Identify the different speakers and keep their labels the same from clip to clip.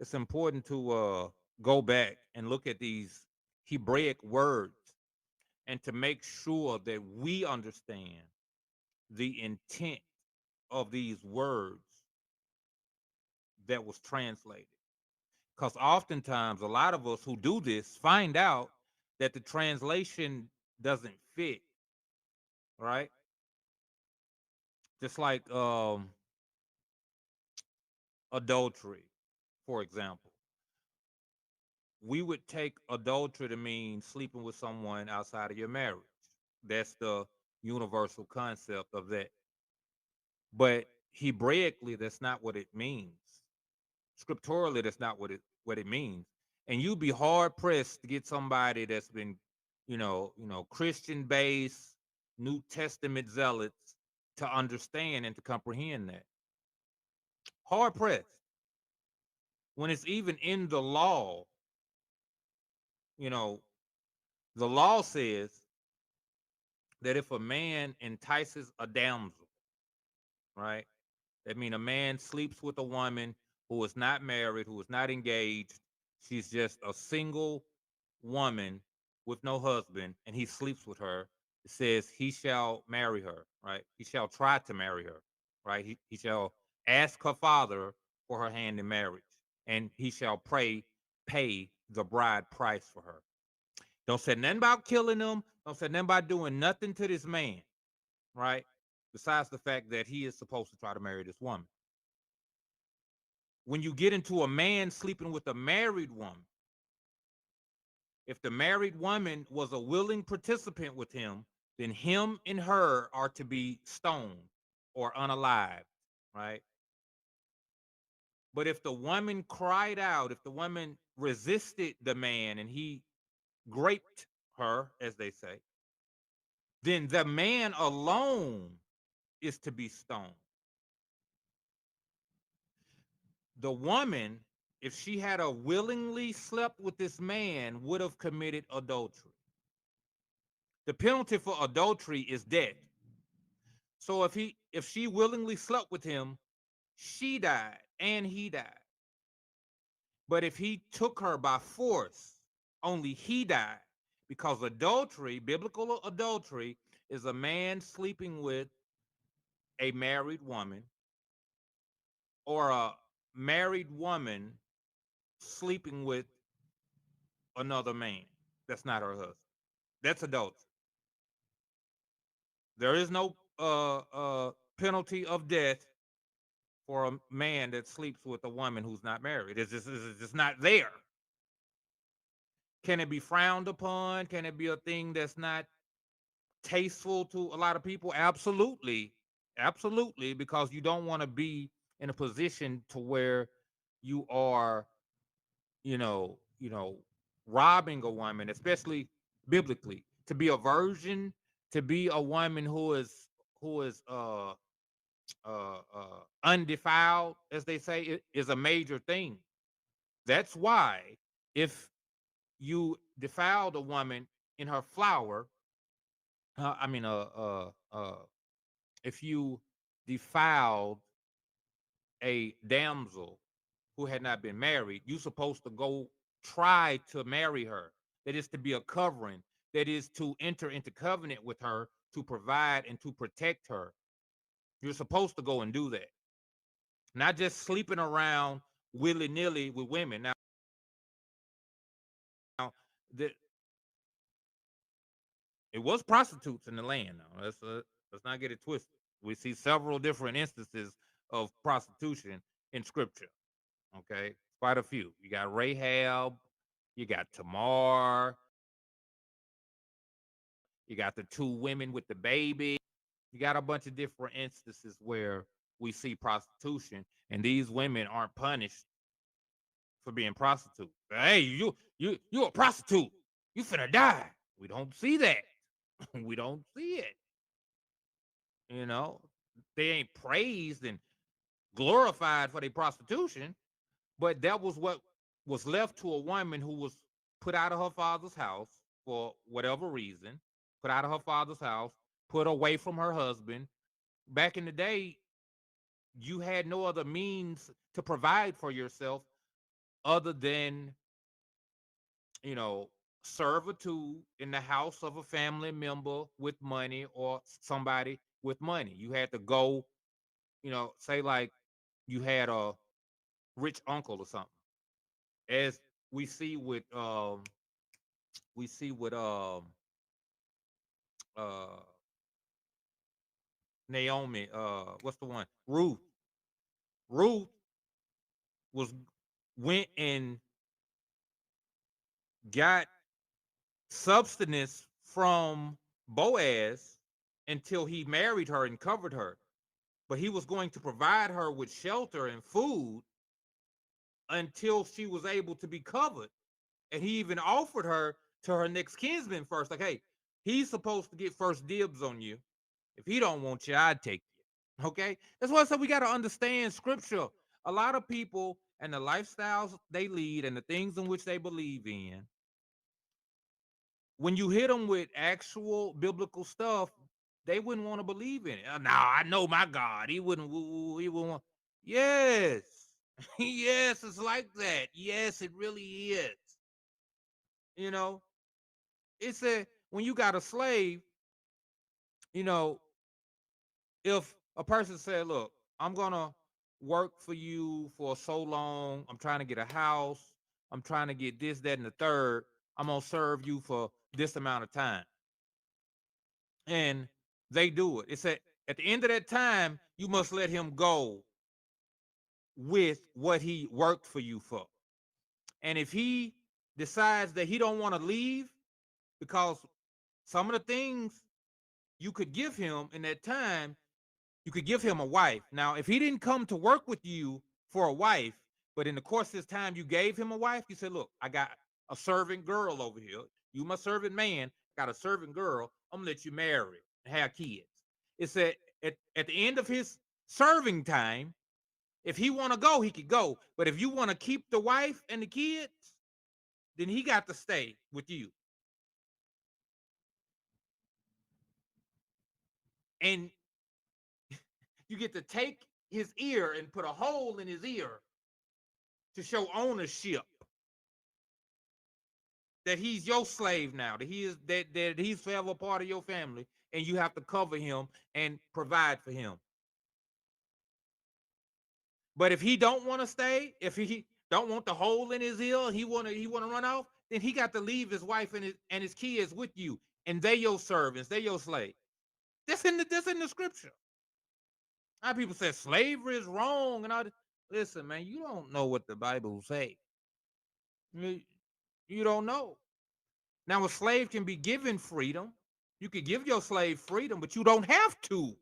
Speaker 1: it's important to go back and look at these Hebraic words and to make sure that we understand the intent of these words that was translated. Because oftentimes, a lot of us who do this find out that the translation doesn't fit, right? Just like adultery, for example. We would take adultery to mean sleeping with someone outside of your marriage. That's the universal concept of that. But Hebraically, that's not what it means. Scripturally, that's not what it means. And you'd be hard pressed to get somebody that's been, Christian based, New Testament zealots to understand and to comprehend that. Hard pressed. When it's even in the law, you know, the law says that if a man entices a damsel, right? That means a man sleeps with a woman who is not married, who is not engaged. She's just a single woman with no husband, and he sleeps with her. It says he shall marry her, right? He shall try to marry her, right? He shall ask her father for her hand in marriage, and he shall pay the bride price for her. Don't say nothing about killing them. Don't say nothing about doing nothing to this man, right? Besides the fact that he is supposed to try to marry this woman. When you get into a man sleeping with a married woman, if the married woman was a willing participant with him, then him and her are to be stoned or unalived, right? But if the woman cried out, if the woman resisted the man and he raped her, as they say, then the man alone is to be stoned. The woman, if she had a willingly slept with this man, would have committed adultery. The penalty for adultery is death. So if she willingly slept with him, she died and he died. But if he took her by force, only he died. Because adultery, biblical adultery, is a man sleeping with a married woman or a married woman sleeping with another man that's not her husband. That's adultery. There is no penalty of death for a man that sleeps with a woman who's not married. It's just not there. Can it be frowned upon? Can it be a thing that's not tasteful to a lot of people? Absolutely. Absolutely, because you don't want to be in a position to where you are, robbing a woman, especially biblically. To be a virgin, to be a woman who is undefiled, as they say, it is a major thing. That's why if you defiled a woman in her flower, I mean, if you defiled a damsel who had not been married, you're supposed to go try to marry her. That is to be a covering. That is to enter into covenant with her to provide and to protect her. You're supposed to go and do that, not just sleeping around willy nilly with women. Now, the, it was prostitutes in the land. Now, let's not get it twisted. We see several different instances of prostitution in Scripture. Okay, quite a few. You got Rahab, you got Tamar, you got the two women with the baby. You got a bunch of different instances where we see prostitution, and these women aren't punished for being prostitutes. Hey, you a prostitute. You finna die. We don't see that. We don't see it. You know, they ain't praised and glorified for their prostitution, but that was what was left to a woman who was put out of her father's house for whatever reason, put out of her father's house, put away from her husband. Back in the day, you had no other means to provide for yourself other than, you know, servitude in the house of a family member with money or somebody with money. You had to go, say like you had a rich uncle or something. As we see with we see with uh Naomi, what's the one? Ruth. Ruth was went and got substance from Boaz until he married her and covered her. But he was going to provide her with shelter and food until she was able to be covered. And he even offered her to her next kinsman first. Like, hey, he's supposed to get first dibs on you. If he don't want you, I'd take you. Okay? That's why I said we got to understand scripture. A lot of people and the lifestyles they lead and the things in which they believe in, when you hit them with actual biblical stuff, they wouldn't want to believe in it. No, I know my God. He wouldn't. He wouldn't want. Yes, yes, it's like that. Yes, it really is. You know, it's a when you got a slave. You know, if a person said, "Look, I'm gonna work for you for so long. I'm trying to get a house. I'm trying to get this, that, and the third. I'm gonna serve you for this amount of time." And they do it. It said at the end of that time, you must let him go with what he worked for you for. And if he decides that he don't want to leave, because some of the things you could give him in that time, you could give him a wife. Now, if he didn't come to work with you for a wife, but in the course of this time you gave him a wife, you said, look, I got a servant girl over here. You my servant man, got a servant girl. I'm gonna let you marry and have kids. It said at the end of his serving time, if he want to go, he could go. But if you want to keep the wife and the kids, then he got to stay with you. And you get to take his ear and put a hole in his ear to show ownership, that he's your slave now, that he is that he's forever part of your family, and you have to cover him and provide for him. But if he don't want to stay, if he don't want the hole in his ear, he wanna run off, then he got to leave his wife and his kids with you, and they your servants, they your slave. That's in the scripture. A lot of people say slavery is wrong and all this. Listen, man, you don't know what the Bible say. You, you don't know. Now, a slave can be given freedom. You could give your slave freedom, but you don't have to.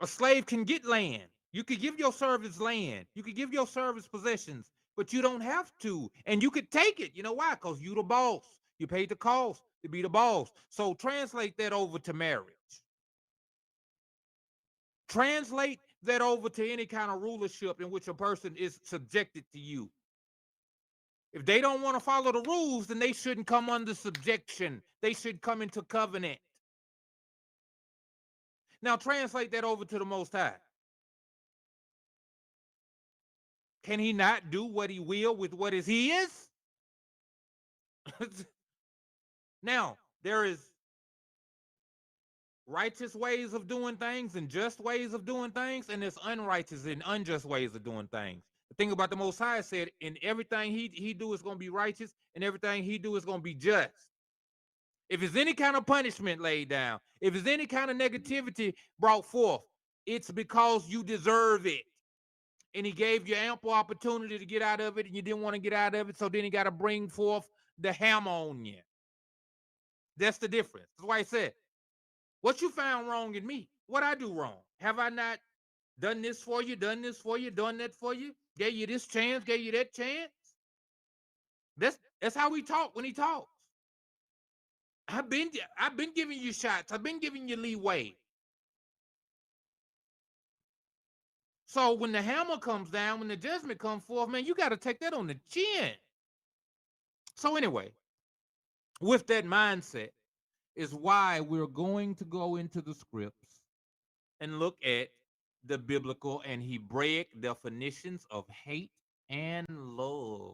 Speaker 1: A slave can get land. You could give your servants land. You could give your servants possessions, but you don't have to. And you could take it. You know why? Because you the boss. You paid the cost to be the boss. So translate that over to marriage. Translate that over to any kind of rulership in which a person is subjected to you. If they don't want to follow the rules, then they shouldn't come under subjection. They should come into covenant. Now translate that over to the Most High. Can he not do what he will with what is his? Now, there is righteous ways of doing things and just ways of doing things, and there's unrighteous and unjust ways of doing things. The thing about the Most High said, in everything he do is going to be righteous, and everything he do is going to be just. If there's any kind of punishment laid down, if there's any kind of negativity brought forth, it's because you deserve it. And he gave you ample opportunity to get out of it, and you didn't want to get out of it, so then he got to bring forth the hammer on you. That's the difference. That's why he said, what you found wrong in me? What I do wrong? Have I not done this for you, done this for you, done that for you? Gave you this chance, gave you that chance? That's how we talk when he talks. I've been giving you shots. I've been giving you leeway. So when the hammer comes down, when the judgment comes forth, man, you got to take that on the chin. So anyway, with that mindset is why we're going to go into the scripts and look at the biblical and Hebraic definitions of hate and love.